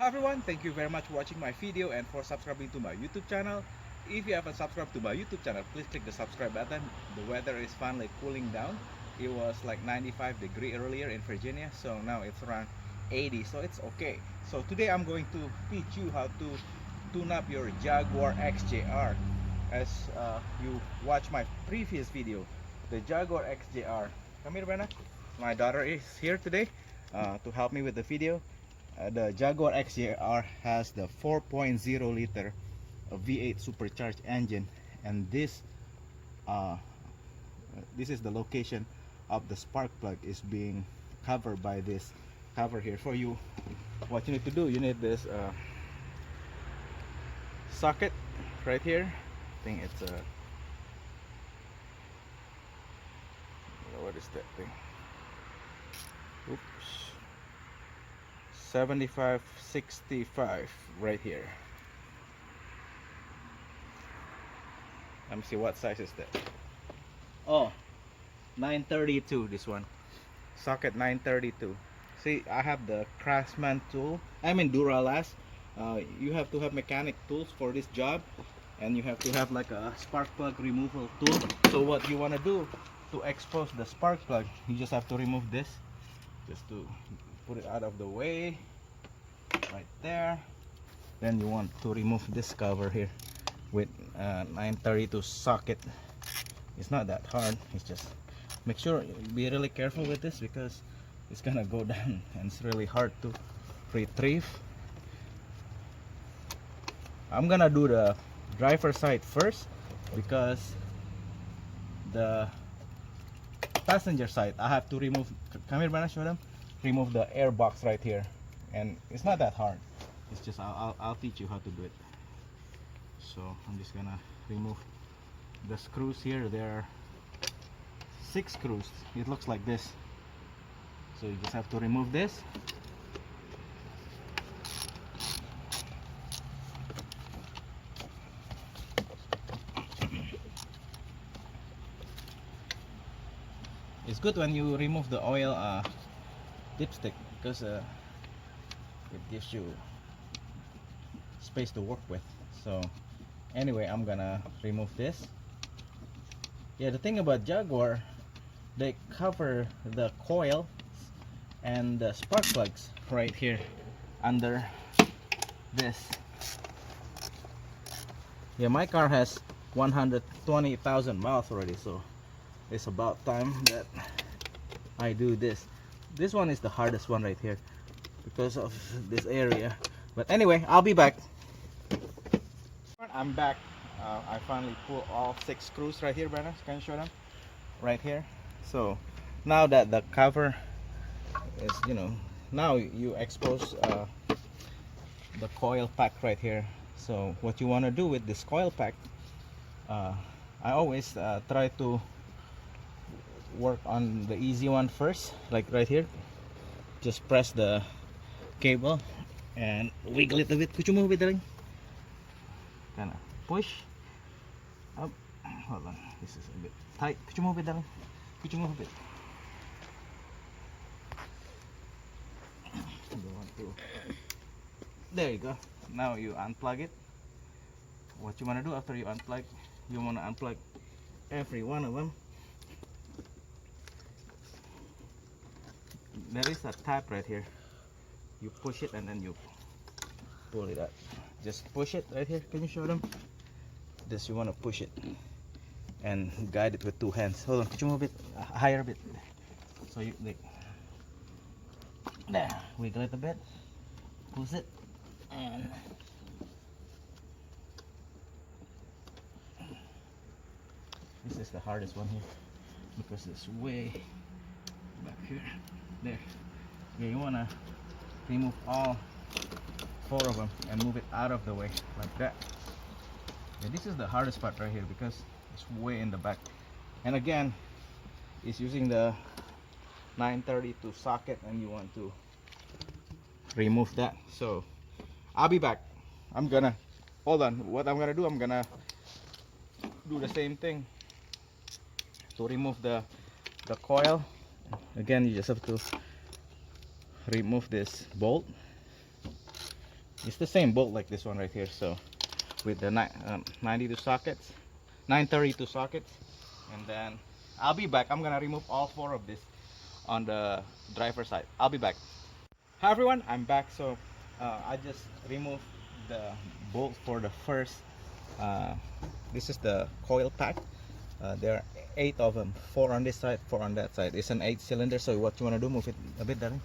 Hi everyone, thank you very much for watching my video and for subscribing to my YouTube channel. If you haven't subscribed to my YouTube channel, please click the subscribe button. The weather is finally cooling down. It was like 95 degrees earlier in Virginia, so now it's around 80, so it's okay. So today I'm going to teach you how to tune up your Jaguar XJR. As you watch my previous video, the Jaguar XJR. Come here, Brenna. My daughter is here today to help me with the video. The Jaguar XJR has the 4.0 liter V8 supercharged engine, and this is the location of the spark plug is being covered by this cover here. For you, what you need to do, you need this socket right here. I think it's a what is that thing? Oops. 7565 right here. Let me see, what size is that? Oh, 932, this one. Socket 932. See, I have the Craftsman tool. I mean Duralast. You have to have mechanic tools for this job, and you have to have like a spark plug removal tool. So what you want to do to expose the spark plug, you just have to remove this, just to put it out of the way right there. Then you want to remove this cover here with 932 socket. It's not that hard. It's just make sure be really careful with this because it's gonna go down and it's really hard to retrieve. I'm gonna do the driver side first because the passenger side I have to remove. Come here, Brenna, show them. Remove the airbox right here, and it's not that hard. It's just I'll teach you how to do it. So I'm just gonna remove the screws here. There are 6 screws. It looks like this, so you just have to remove this. It's good when you remove the oil dipstick because it gives you space to work with. So anyway, I'm gonna remove this. Yeah, the thing about Jaguar, they cover the coil and the spark plugs right here under this. Yeah, my car has 120,000 miles already, so it's about time that I do this. This one is the hardest one right here because of this area. But anyway, I'll be back. I'm back. I finally pulled all 6 screws right here, Brenna. Can you show them? Right here. So now that the cover is, now you expose the coil pack right here. So what you want to do with this coil pack, I always try to work on the easy one first, like right here. Just press the cable and wiggle it a bit. Could you move it, darling? Kind of push up. Hold on, this is a bit tight. Could you move it, darling? Could you move a bit? There you go. Now you unplug it. What you want to do after you unplug, you want to unplug every one of them. There is a tab right here. You push it and then you pull it out. Just push it right here. Can you show them? This, you want to push it and guide it with 2 hands. Hold on, could you move it higher a bit? So you there, wiggle it a bit, push it, and this is the hardest one here because it's way back here. There. Yeah, you want to remove all 4 of them and move it out of the way like that. Yeah, this is the hardest part right here because it's way in the back. And again, it's using the 932 socket and you want to remove that. So I'll be back. I'm gonna hold on. What I'm gonna do, I'm gonna do the same thing to remove the coil. Again, you just have to remove this bolt It's the same bolt like this one right here. So with the 92 sockets, 932 sockets, and then I'll be back. I'm gonna remove all 4 of this on the driver side. I'll be back. Hi everyone, I'm back. So I just removed the bolt for the first. This is the coil pack. There are 8 of them, 4 on this side, 4 on that side. It's an 8-cylinder. So what you want to do, move it a bit, darling.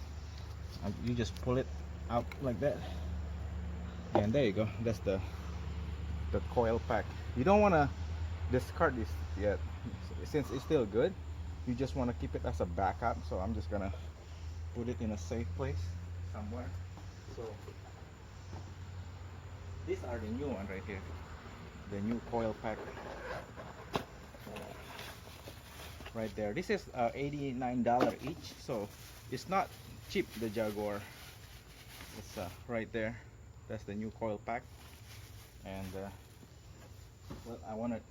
You just pull it out like that, and there you go. That's the coil pack. You don't want to discard this yet, since it's still good. You just want to keep it as a backup. So I'm just gonna put it in a safe place somewhere. So these are the new one right here, the new coil pack right there. This is $89 each, so it's not cheap. The Jaguar, it's right there. That's the new coil pack. And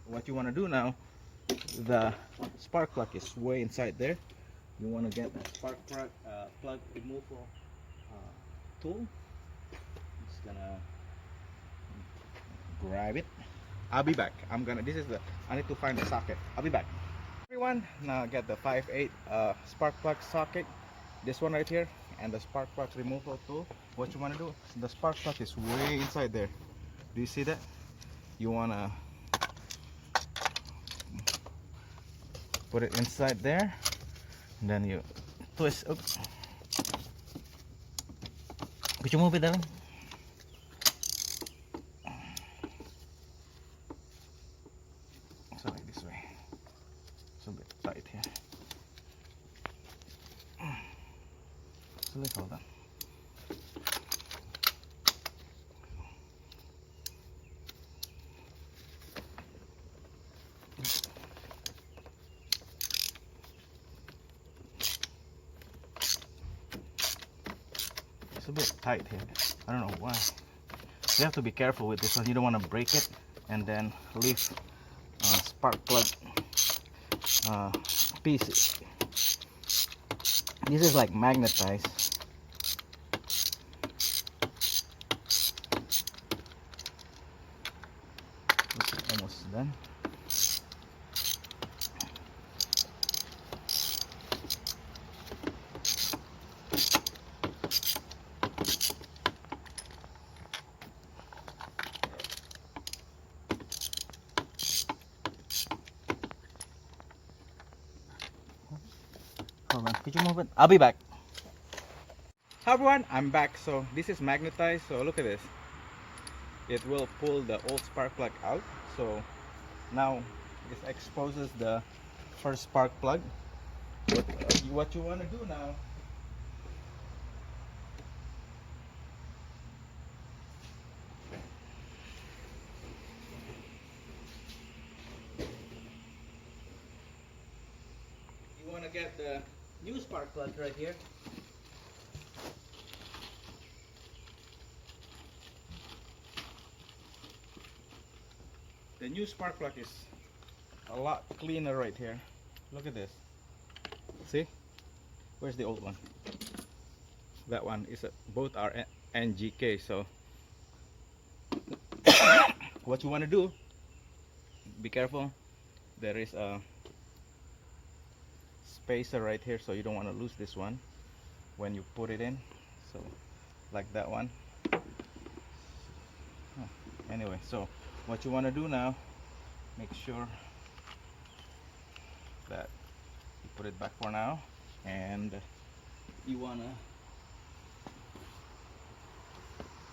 what you want to do now, the spark plug is way inside there. You want to get a spark plug removal tool. Just gonna grab it. I'll be back. I need to find the socket. I'll be back. Everyone, now get the 5/8 spark plug socket, this one right here, and the spark plug removal tool. What you want to do, the spark plug is way inside there. Do you see that? You want to put it inside there, and then you twist. Oops. Could you move it down? So like this way. It's a bit tight here. So let's hold on. It's a bit tight here. I don't know why. You have to be careful with this one. You don't want to break it and then leave spark plug pieces. This is like magnetized. Almost done. Hold on, could you move it? I'll be back. Hi everyone, I'm back. So this is magnetized. So look at this. It will pull the old spark plug out. So now it exposes the first spark plug. What you want to do now, you want to get the new spark plug right here. The new spark plug is a lot cleaner right here. Look at this. See? Where's the old one? That one is both are NGK. So what you want to do, be careful. There is a spacer right here, so you don't want to lose this one when you put it in. So like that one. Anyway, so what you want to do now, make sure that you put it back for now, and you want to,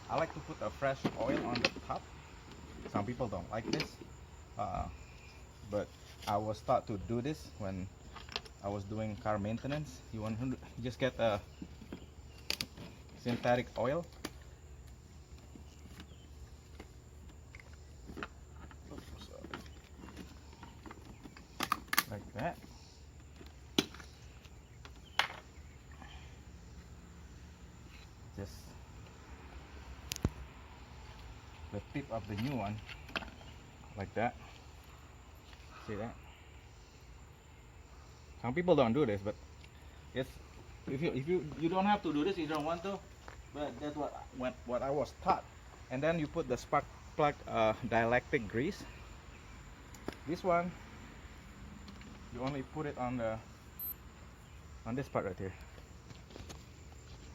I like to put a fresh oil on the top. Some people don't like this, but I was taught to do this when I was doing car maintenance. You want to just get a synthetic oil. Like that. Just the tip of the new one, like that. See that? Some people don't do this, but it's if you don't have to do this, you don't want to, but that's what I was taught. And then you put the spark plug dielectric grease. This one you only put it on this part right here.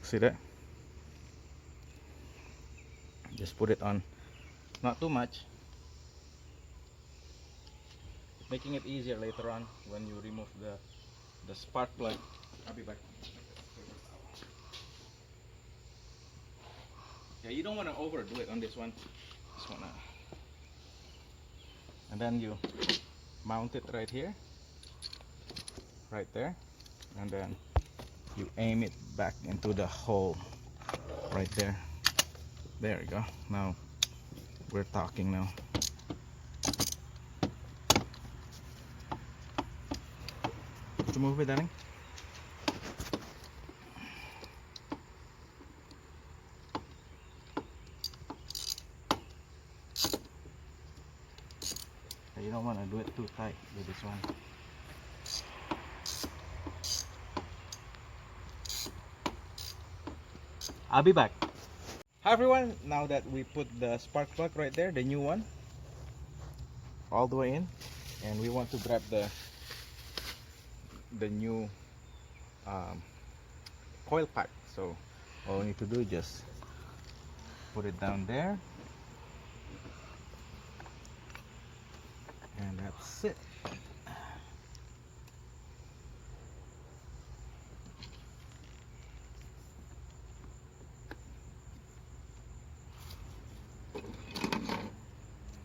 See that? Just put it on, not too much, making it easier later on when you remove the spark plug. I'll be back. Yeah, you don't want to overdo it on this one. Just wanna, and then you mount it right here, right there, and then you aim it back into the hole right there. There we go. Now we're talking now. To move it, darling. You don't want to do it too tight with this one. I'll be back. Hi everyone, now that we put the spark plug right there, the new one, all the way in, and we want to grab the new coil pack. So all we need to do is just put it down there, and that's it.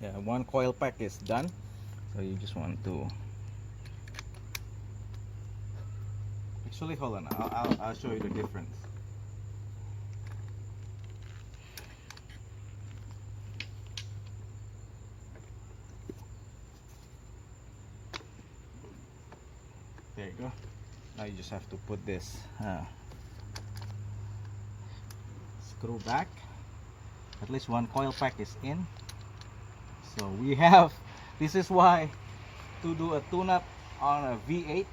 Yeah, one coil pack is done, so you just want to actually hold on. I'll show you the difference. There you go. Now you just have to put this screw back. At least one coil pack is in. So we have, this is why to do a tune-up on a V8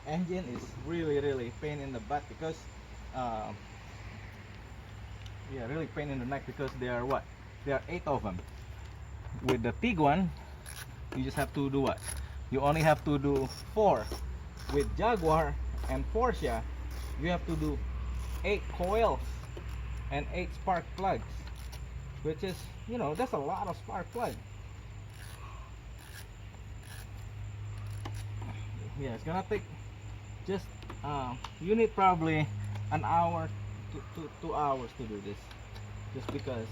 engine is really pain in the butt, because yeah, really pain in the neck, because there are what? There are 8 of them. With the Tiguan, you just have to do what? You only have to do 4. With Jaguar and Porsche, you have to do 8 coils and 8 spark plugs, which is, you know, that's a lot of spark plug. Yeah, it's gonna take just you need probably an hour to 2 hours to do this, just because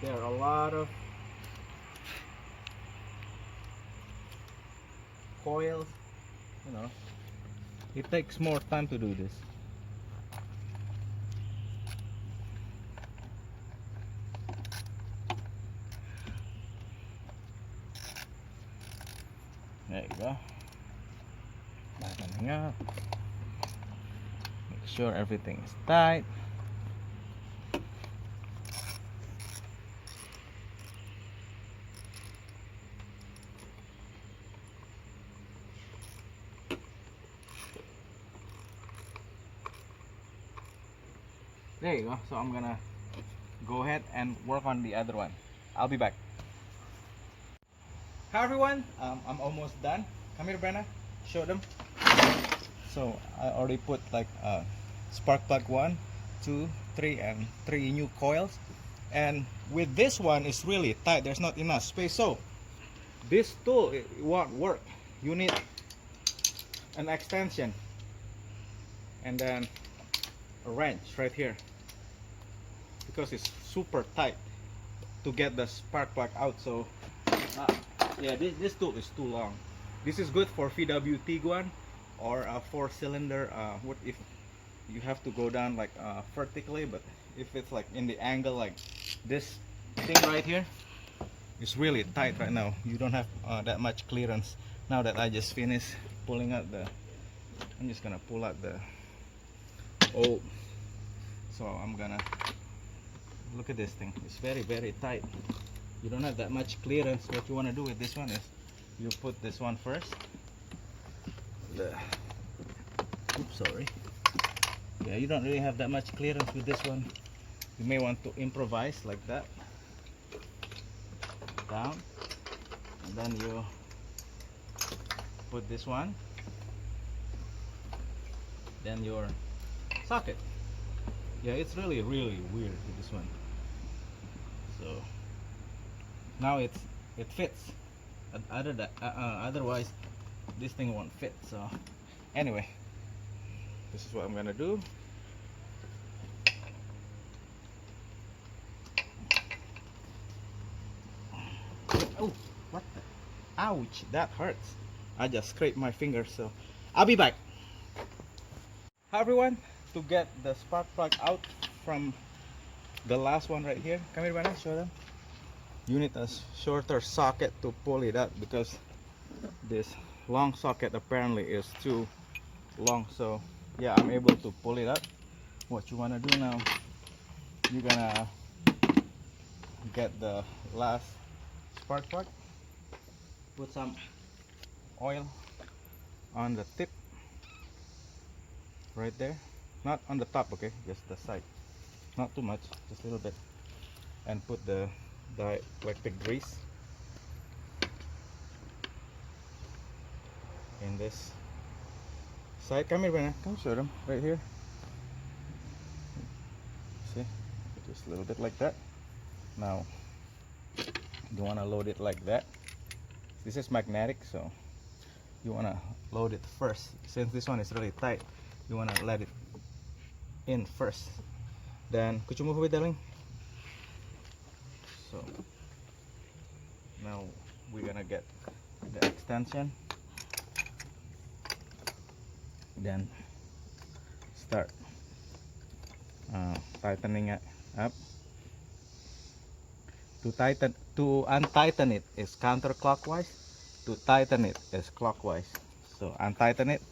there are a lot of coils, you know, it takes more time to do this. There you go. Bottoming up. Make sure everything is tight. There you go. So I'm gonna go ahead and work on the other one. I'll be back. Hi everyone, I'm almost done. Come here, Brenna, show them. So I already put like spark plug 1, 2, 3 and 3 new coils, and with this one it's really tight, there's not enough space, so this tool, it won't work. You need an extension and then a wrench right here, because it's super tight to get the spark plug out. So yeah, this tool is too long. This is good for VW Tiguan or a 4-cylinder. What if you have to go down like vertically, but if it's like in the angle like this thing right here, it's really tight right now. You don't have that much clearance. Now that I just finished pulling out I'm just gonna pull out the old. So I'm gonna look at this thing. It's very tight. You don't have that much clearance. What you want to do with this one is you put this one first. Oops, sorry. Yeah, you don't really have that much clearance with this one. You may want to improvise like that. Down. And then you put this one. Then your socket. Yeah, it's really weird with this one. So now it fits. Otherwise this thing won't fit. So anyway, this is what I'm gonna do. Oh, what the? Ouch, that hurts. I just scraped my finger, so I'll be back. Hi everyone, to get the spark plug out from the last one right here, come here, Vanden, show them. You need a shorter socket to pull it out because this long socket apparently is too long. So yeah, I'm able to pull it out. What you want to do now, you're gonna get the last spark plug, put some oil on the tip right there, not on the top, okay, just the side, not too much, just a little bit, and put the dielectric grease in this side. Come here, Vanden, come show them right here. See, just a little bit like that. Now you want to load it like that. This is magnetic, so you want to load it first. Since this one is really tight, you want to let it in first. Then could you move with, darling? So now we're gonna get the extension, then start tightening it up. To untighten it is counterclockwise, to tighten it is clockwise. So untighten it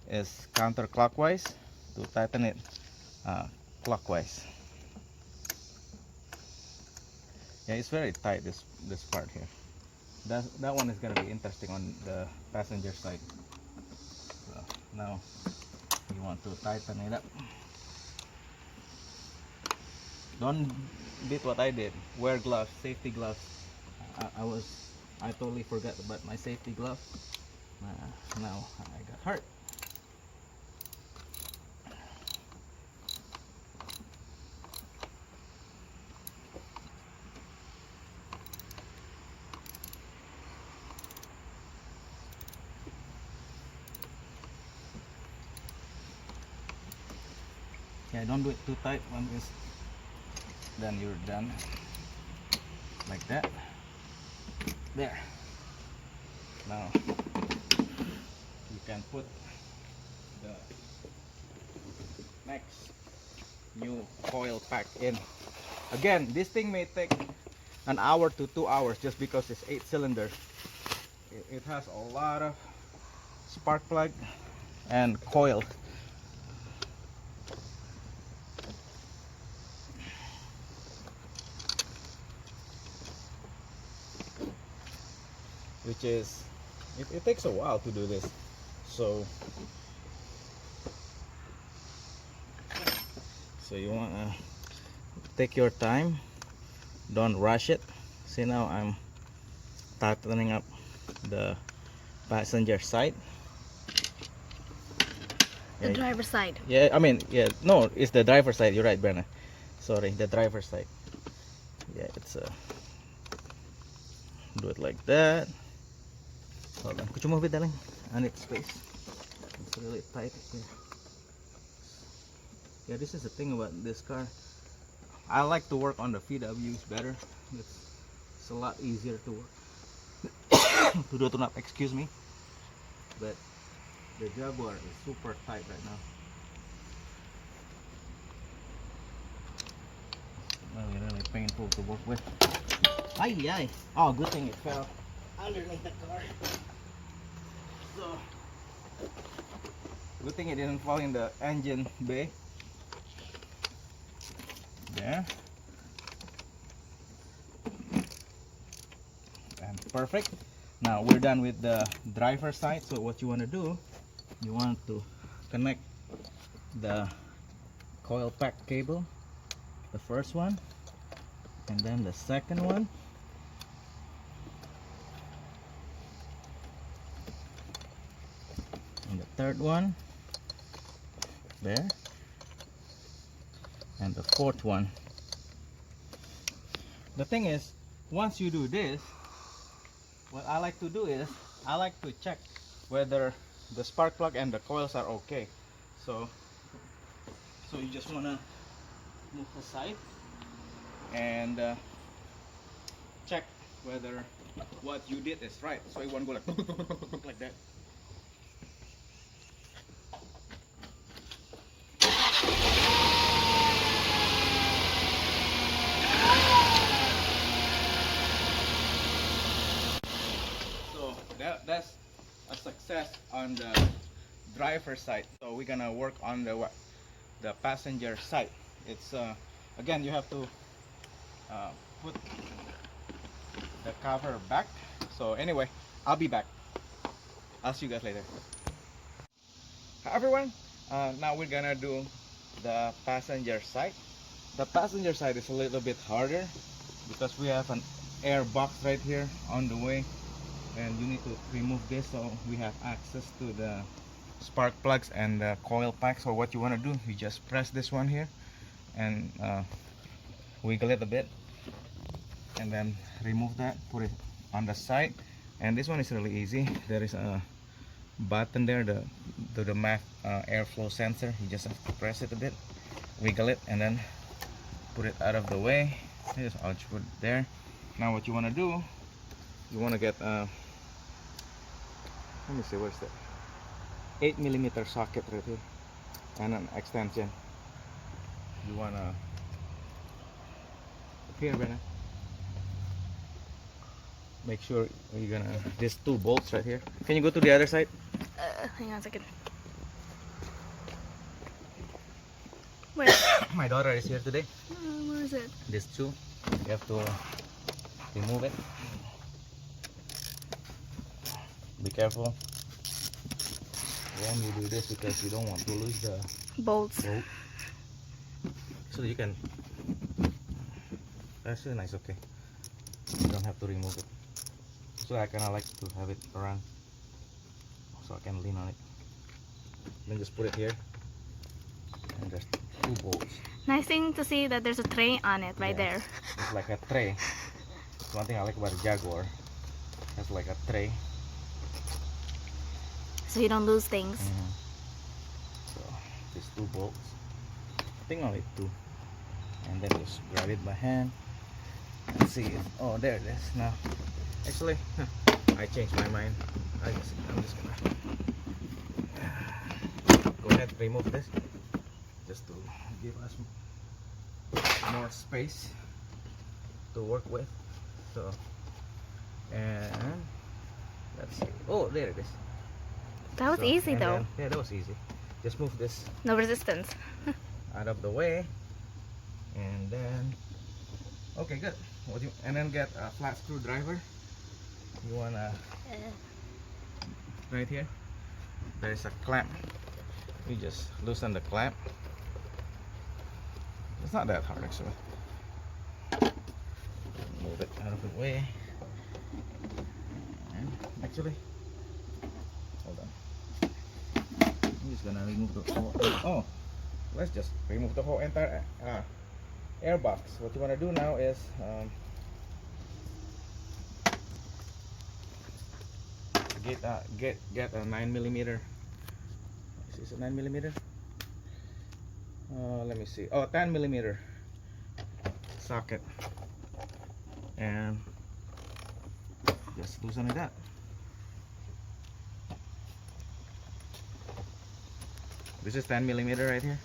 is counterclockwise, to tighten it clockwise. Yeah, it's very tight, this part here. That one is going to be interesting on the passenger side. So now you want to tighten it up. Don't did what I did. Wear gloves, safety gloves. I totally forgot about my safety glove. Now I got hurt. Yeah, don't do it too tight. When this, then you're done. Like that. There. Now you can put the next new coil pack in. Again, this thing may take an hour to 2 hours just because it's 8 cylinders. It has a lot of spark plug and coil. Which is, it takes a while to do this, so you want to take your time, don't rush it. See, now I'm tightening up the passenger side, the driver's side. Yeah, I mean, yeah, no, it's the driver's side, you're right, Brenna, sorry, the driver's side. Yeah, it's do it like that. Hold on. Could you move it, darling? I need space. It's really tight here. Yeah, this is the thing about this car. I like to work on the VWs better. It's a lot easier to work. to do up, excuse me. But the Jaguar is super tight right now. Really painful to work with. Ay, ay. Oh, good thing it fell underneath the car. So, good thing it didn't fall in the engine bay. There. And perfect. Now we're done with the driver side. So what you want to do, you want to connect the coil pack cable, the first one, and then the second one, and the third one there, and the fourth one. The thing is, once you do this, what I like to do is I like to check whether the spark plug and the coils are okay. So you just want to move aside and check whether what you did is right. So it won't go like that. So that's a success on the driver side. So we're gonna work on the passenger side. It's again, you have to put the cover back. So anyway, I'll be back. I'll see you guys later. Hi everyone, now we're gonna do the passenger side. The passenger side is a little bit harder because we have an air box right here on the way, and you need to remove this so we have access to the spark plugs and the coil pack. So what you want to do, you just press this one here and wiggle it a bit, and then remove that, put it on the side. And this one is really easy. There is a button there, the airflow sensor. You just have to press it a bit, wiggle it, and then put it out of the way. I'll just put it there. Now what you want to do, you want to get let me see, where's that 8mm socket right here and an extension. You want to here, Brenna, make sure you're gonna these two bolts right here. Can you go to the other side? Hang on a second. Where? My daughter is here today. Where is it? These two, you have to remove it. Be careful when you do this because you don't want to lose the Bolts. bolt. So you can, that's really nice. Okay, you don't have to remove it. So I kind of like to have it around so I can lean on it. Then just put it here, and there's two bolts. Nice thing to see that there's a tray on it right there. It's like a tray. That's one thing I like about the Jaguar. It's like a tray. So you don't lose things. So these two bolts, I think only two, and then just grab it by hand and see it. Oh, there it is. Now actually I changed my mind. I'm just gonna go ahead and remove this just to give us more space to work with. So, and let's see. Oh, there it is. That was easy though. Then, yeah, that was easy. Just move this No resistance. out of the way, and then okay, good. And then get a flat screwdriver. You wanna right here. There's a clamp. You just loosen the clamp. It's not that hard actually. Move it out of the way. And actually, hold on. I'm just gonna remove the whole. Oh, let's just remove the whole entire airbox. What you wanna do now is get a 9mm. Is this a 9mm? Let me see. Oh, 10mm socket, and just loosen it up. This is 10mm right here.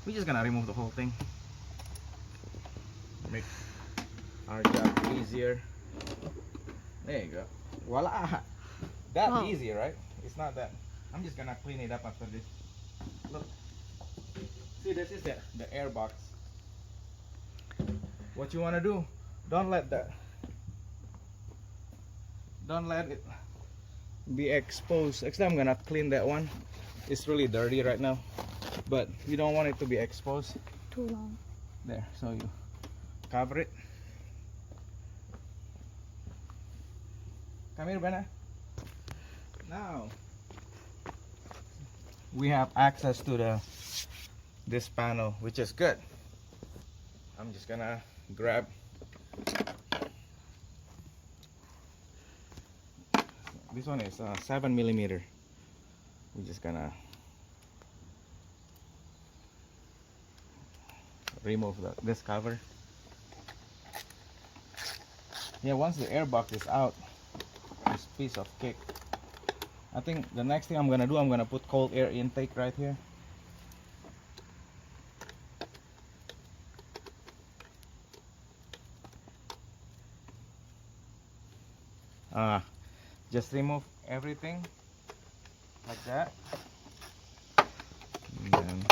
We're just gonna remove the whole thing. Make our job easier. There you go. Voila! That's easy, right? It's not that. I'm just gonna clean it up after this. Look. See, this is the air box. What you wanna do? Don't let it be exposed. Actually, I'm gonna clean that one it's really dirty right now, but you don't want it to be exposed. Too long. There, so you cover it. Come here, Bena. Now we have access to this panel, which is good. I'm just gonna grab this one is 7mm. We're just gonna remove this cover. Yeah, once the airbox is out, this piece of cake. I think the next thing I'm gonna do, I'm gonna put cold air intake right here. Just remove everything like that. And then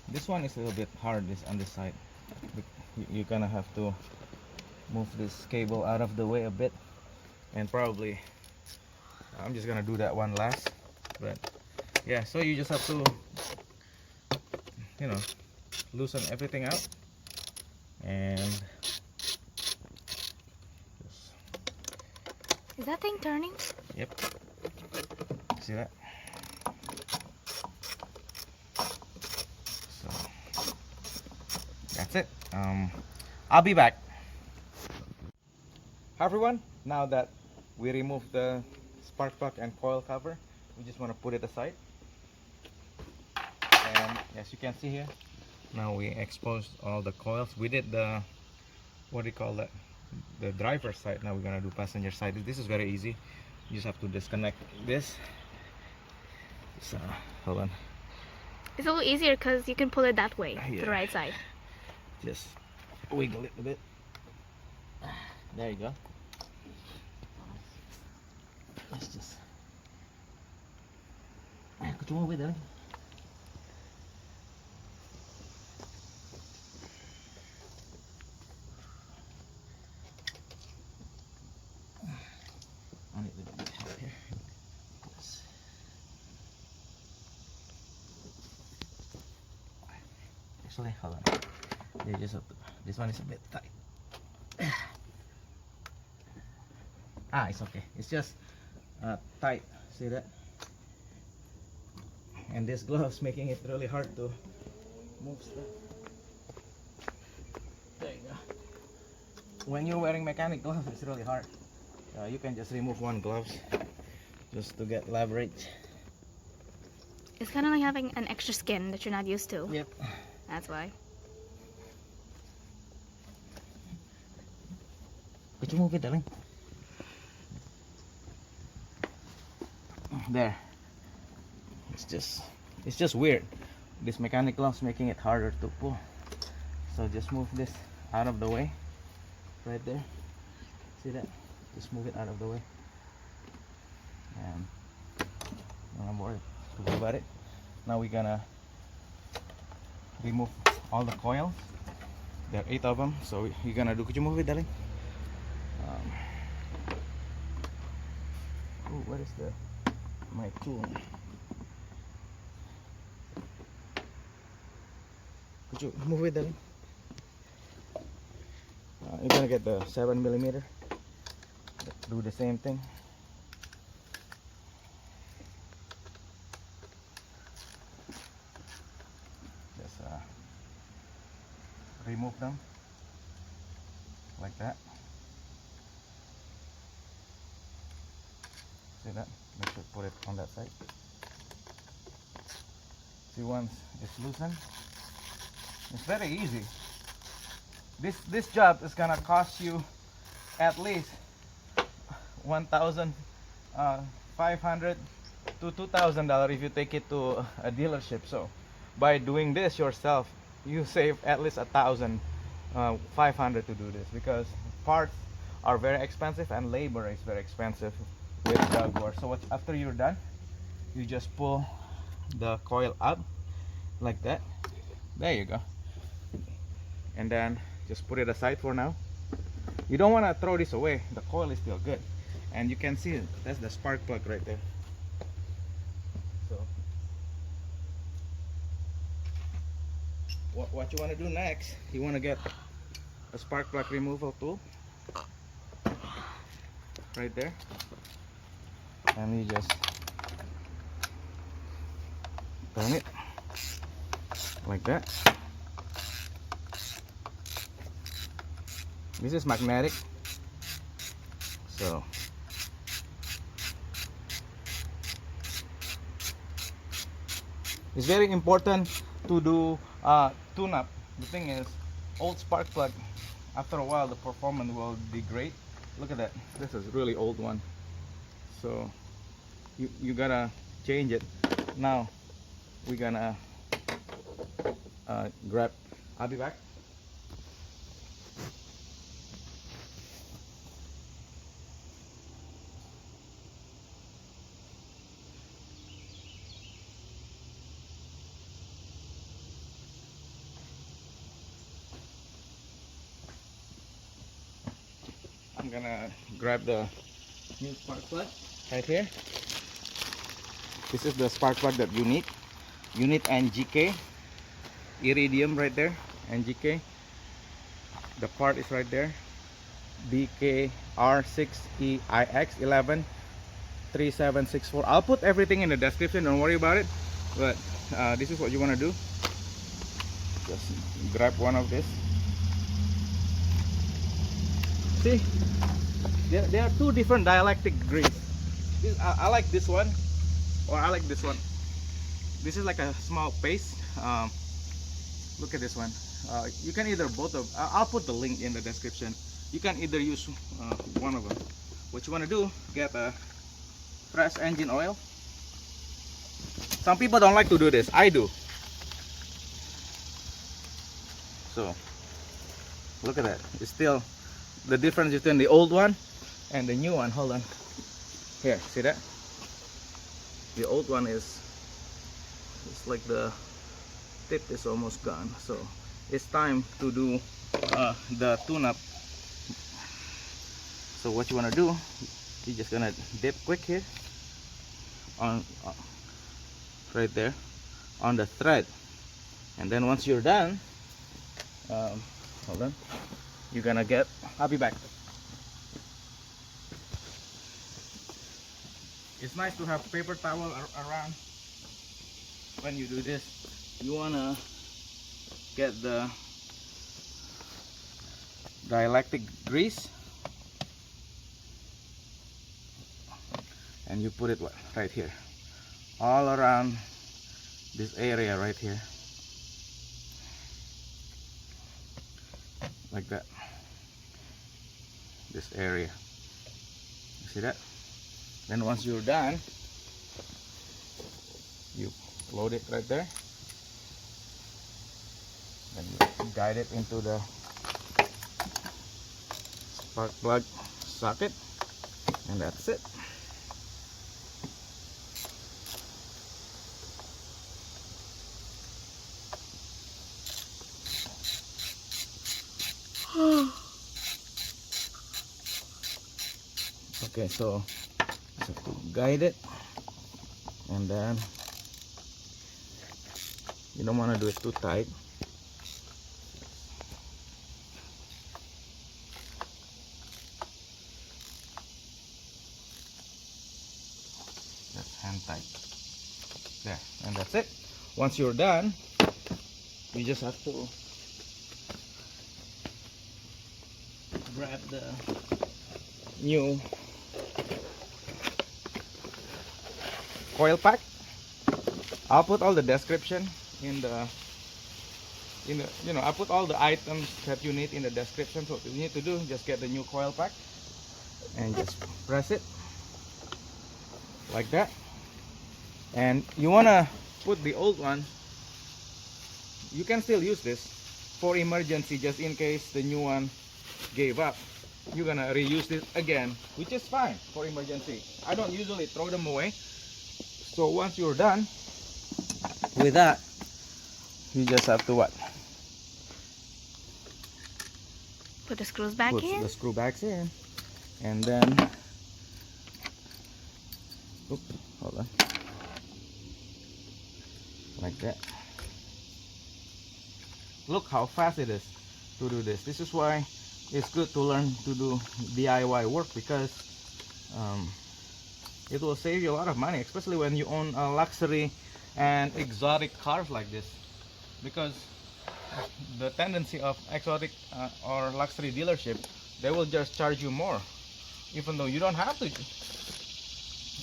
this one is a little bit hard, this on this side. You're gonna have to move this cable out of the way a bit, and probably I'm just gonna do that one last. But yeah, so you just have to, you know, loosen everything out and Is that thing turning? yep, see that? So that's it. I'll be back. Hi everyone, now that we removed the spark plug and coil cover, we just want to put it aside. And as you can see here, now we exposed all the coils. We did the, what do you call that, the driver's side. Now we're gonna do passenger side. This is very easy. You just have to disconnect this. So hold on, It's a little easier because you can pull it that way, to Yeah. the right side. just wiggle it a bit. There you go. Let's just could you move it there? I need a little bit of help here. Yes. Actually, hold on. You just have to, this one is a bit tight. Ah, it's okay. It's just tight. See that? And this glove's making it really hard to move stuff. There you go. When you're wearing mechanic gloves, it's really hard. You can just remove one glove just to get leverage. It's kind of like having an extra skin that you're not used to. Yep. That's why. Could you move it, darling? There. It's just weird. This mechanic glove's making it harder to pull. So just move this out of the way. Right there. See that? Just move it out of the way. And don't worry about it. Now we're gonna remove all the coils. There are 8 of them. So you're gonna do. Could you move it, darling? Oh, what is my tool? Could you move it, darling? You're gonna get the 7mm. Do the same thing. Just remove them like that. See that? Make sure to put it on that side. See, once it's loosened, it's very easy. This job is gonna cost you at least $1,500 to $2,000 if you take it to a dealership. So by doing this yourself, you save at least $1,500 to do this, because parts are very expensive and labor is very expensive with Jaguar. So after you're done, you just pull the coil up like that. There you go. And then just put it aside for now. You don't want to throw this away. The coil is still good. and you can see it. That's the spark plug right there. So what you want to do next, you want to get a spark plug removal tool right there, and you just turn it like that. This is magnetic, so it's very important to do tune-up. The thing is, old spark plug, after a while the performance will degrade. Look at that, this is really old one, so you gotta change it. Now we're gonna grab. I'll be back. I'm gonna grab the new spark plug right here. This is the spark plug that you need. You need NGK, Iridium right there, NGK. The part is right there. BKR6EIX11 3764. I'll put everything in the description, don't worry about it. But this is what you want to do. Just grab one of this. See, there are two different dielectric grease. I like this one, or I like this one. This is like a small paste. Look at this one. You can either both of. I'll put the link in the description. You can either use one of them. What you want to do? Get a fresh engine oil. Some people don't like to do this. I do. So look at that. It's still the difference between the old one and the new one. Hold on. Here, see that? The old one is, it's like the tip is almost gone. So it's time to do the tune-up. So what you want to do, you're just gonna dip quick here on right there on the thread, and then once you're done, hold on, you're gonna get, I'll be back. It's nice to have paper towel around when you do this. You wanna get the dielectric grease and you put it right here, all around this area right here, like that. This area, you see that? Then once you're done, you load it right there, then you guide it into the spark plug socket, and that's it. Okay, so you have to guide it, and then you don't want to do it too tight. That's hand tight. There, and that's it. Once you're done, you just have to grab the new coil pack. I'll put all the description in the you know, I put all the items that you need in the description. So what you need to do, just get the new coil pack and just press it like that. And you wanna put the old one, you can still use this for emergency, just in case the new one gave up. You're gonna reuse it again, which is fine for emergency. I don't usually throw them away. So once you're done with that, you just have to what? Put the screws back in. Put the screw backs in, and then Oop, hold on. Like that. Look how fast it is to do this. This is why it's good to learn to do DIY work, because it will save you a lot of money, especially when you own a luxury and exotic cars like this, because the tendency of exotic or luxury dealership, they will just charge you more, even though you don't have to.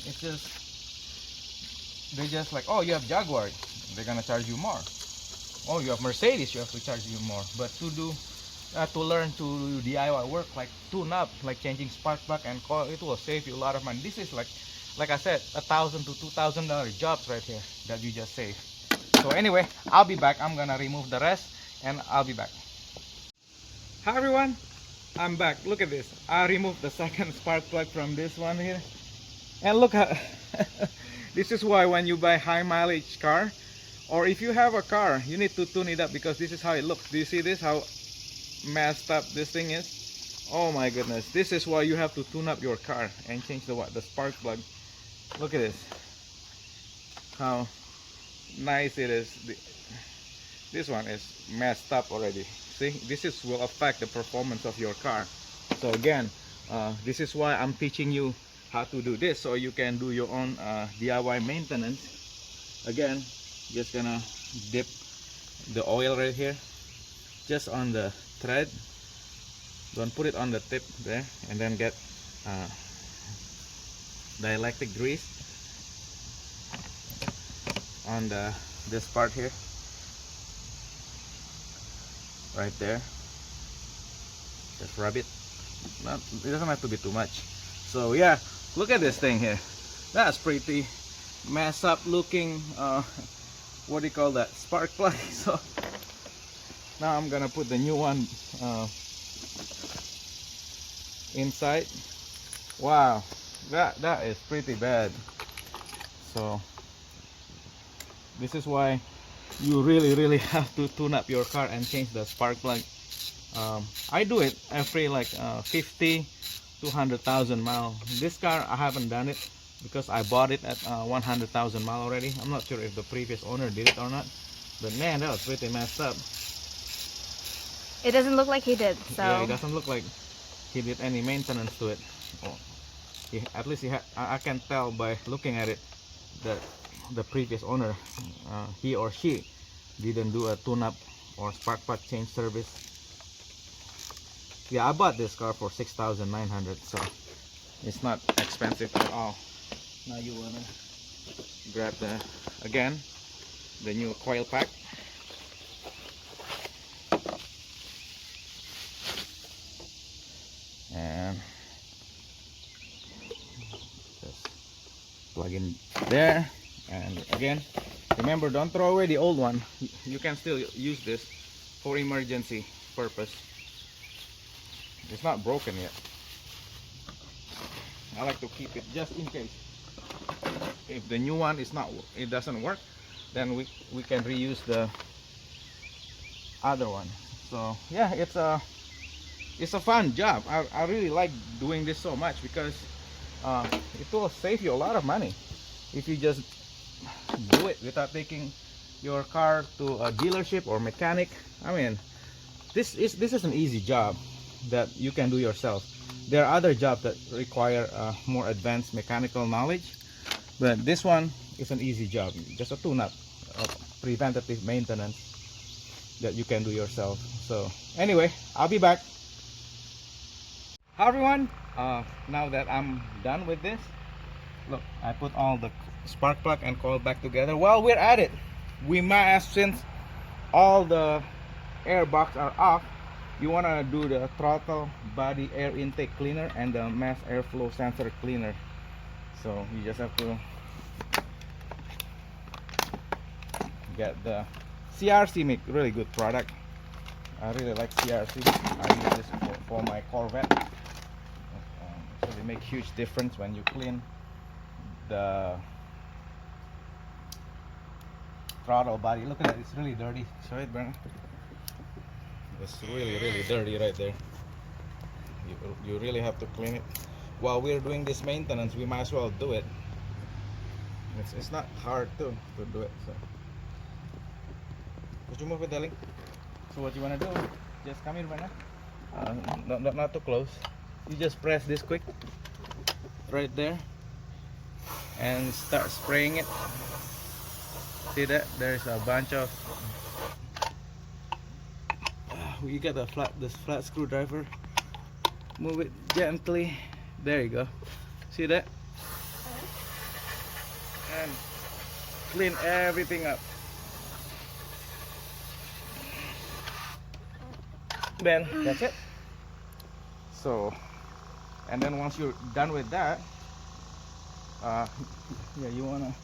It's just, they just like, oh, you have Jaguar, they're gonna charge you more. Oh, you have Mercedes, you have to charge you more. But to do to learn to do DIY work, like tune up, like changing spark plug and coil, it will save you a lot of money. This is like I said, $1,000 to $2,000 jobs right here that you just saved. So anyway, I'll be back. I'm gonna remove the rest and I'll be back. Hi everyone, I'm back. Look at this. I removed the second spark plug from this one here, and look how this is why when you buy high mileage car, or if you have a car, you need to tune it up, because this is how it looks. Do you see this, how messed up this thing is? Oh my goodness, this is why you have to tune up your car and change the spark plug. Look at this, how nice it is. This one is messed up already. See, this will affect the performance of your car. So again, this is why I'm teaching you how to do this, so you can do your own DIY maintenance. Again, just gonna dip the oil right here, just on the thread. Don't put it on the tip there, and then get dielectric grease on this part here, right there. Just rub it. It doesn't have to be too much. So yeah, look at this thing here. That's pretty messed up looking what do you call that, spark plug. So now I'm gonna put the new one inside. Wow, that is pretty bad. So this is why you really have to tune up your car and change the spark plug. I do it every like 50 to 100,000 miles. This car I haven't done it because I bought it at 100,000 miles already. I'm not sure if the previous owner did it or not, but man, that was pretty messed up. It doesn't look like he did. So yeah, it doesn't look like he did any maintenance to it. Oh, at least I can tell by looking at it that the previous owner, he or she, didn't do a tune-up or spark plug change service. Yeah, I bought this car for 6,900, so it's not expensive at all. Now you wanna grab the new coil pack. And just plug in there. And again, remember, don't throw away the old one. You can still use this for emergency purpose. It's not broken yet. I like to keep it just in case. If the new one it doesn't work, then we can reuse the other one. So yeah, it's a fun job. I really like doing this so much because it will save you a lot of money if you just do it without taking your car to a dealership or mechanic. I mean, this is an easy job that you can do yourself. There are other jobs that require more advanced mechanical knowledge, but this one is an easy job, just a tune-up, preventative maintenance that you can do yourself. So anyway, I'll be back. Hi everyone, now that I'm done with this, look, I put all the spark plug and coil back together. While we're at it, we might ask, since all the airbox are off, you want to do the throttle body air intake cleaner and the mass airflow sensor cleaner. So you just have to get the CRC. Make really good product. I really like CRC. I use this for my Corvette. So they make huge difference when you clean the throttle body. Look at that, it's really dirty. Sorry, Bernard. It's really dirty right there. You really have to clean it. While we're doing this maintenance, we might as well do it. It's not hard to do it. So would you move it, darling? So what you wanna do? Just come here, man. Not too close. You just press this quick right there and start spraying it. See that? There's a bunch of. You got this flat screwdriver. Move it gently. There you go. See that? And clean everything up. Then that's it. So, and then once you're done with that, yeah, you wanna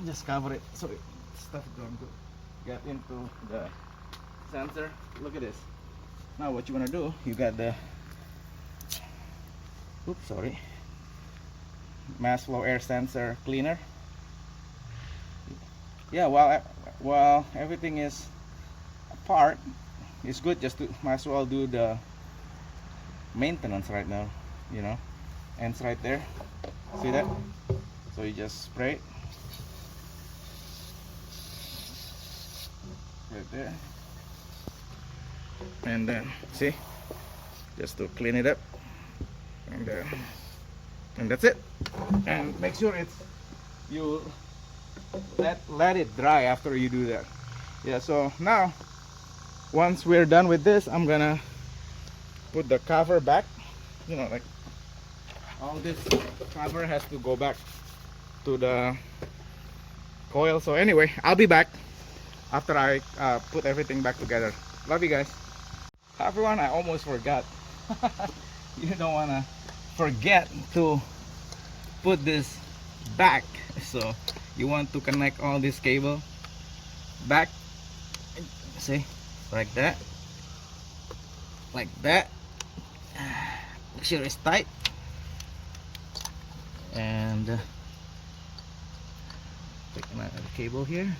just cover it so stuff don't get into the sensor. Look at this. Now what you wanna do? You got the mass flow air sensor cleaner. Yeah, while everything is apart, it's good just to might as well do the maintenance right now, you know. And it's right there. See that? So you just spray it right there, and then see, just to clean it up, and that's it. And make sure you let it dry after you do that. Yeah, so now once we're done with this, I'm gonna put the cover back. You know, like all this cover has to go back to the coil. So anyway, I'll be back after I put everything back together. Love you guys. Hi everyone, I almost forgot. You don't want to forget to put this back. So you want to connect all this cable back. See, like that, like that. Make sure it's tight, and take another cable here.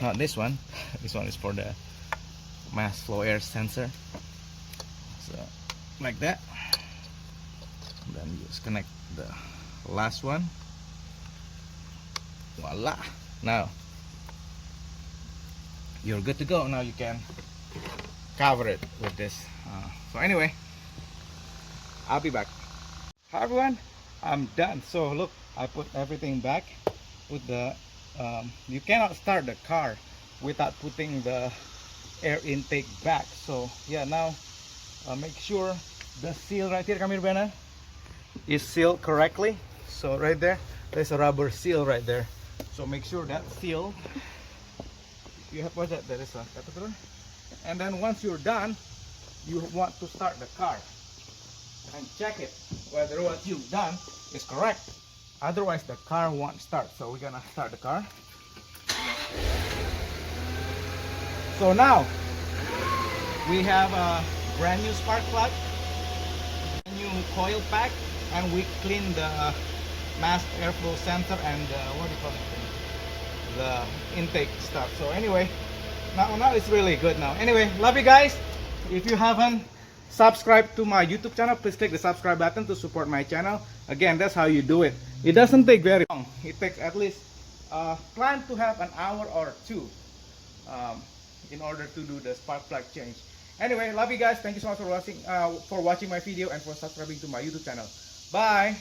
Not this one. This one is for the mass flow air sensor. So like that. Then you just connect the last one. Voila! Now you're good to go. Now you can cover it with this. So anyway, I'll be back. Hi everyone, I'm done. So look, I put everything back. Put the you cannot start the car without putting the air intake back. So yeah, now make sure the seal right here, come here Bena, is sealed correctly. So right there, there's a rubber seal right there. So make sure that seal, you have what that, there is a caterpillar. And then once you're done, you want to start the car and check it whether what you've done is correct. Otherwise the car won't start. So we're gonna start the car. So now we have a brand new spark plug, new coil pack, and we clean the mass airflow sensor and what do you call it, the intake stuff. So anyway, now it's really good now. Anyway, love you guys. If you haven't subscribed to my YouTube channel, please click the subscribe button to support my channel. Again, that's how you do it. It doesn't take very long. It takes at least plan to have an hour or two in order to do the spark plug change. Anyway, love you guys. Thank you so much for watching my video and for subscribing to my YouTube channel. Bye.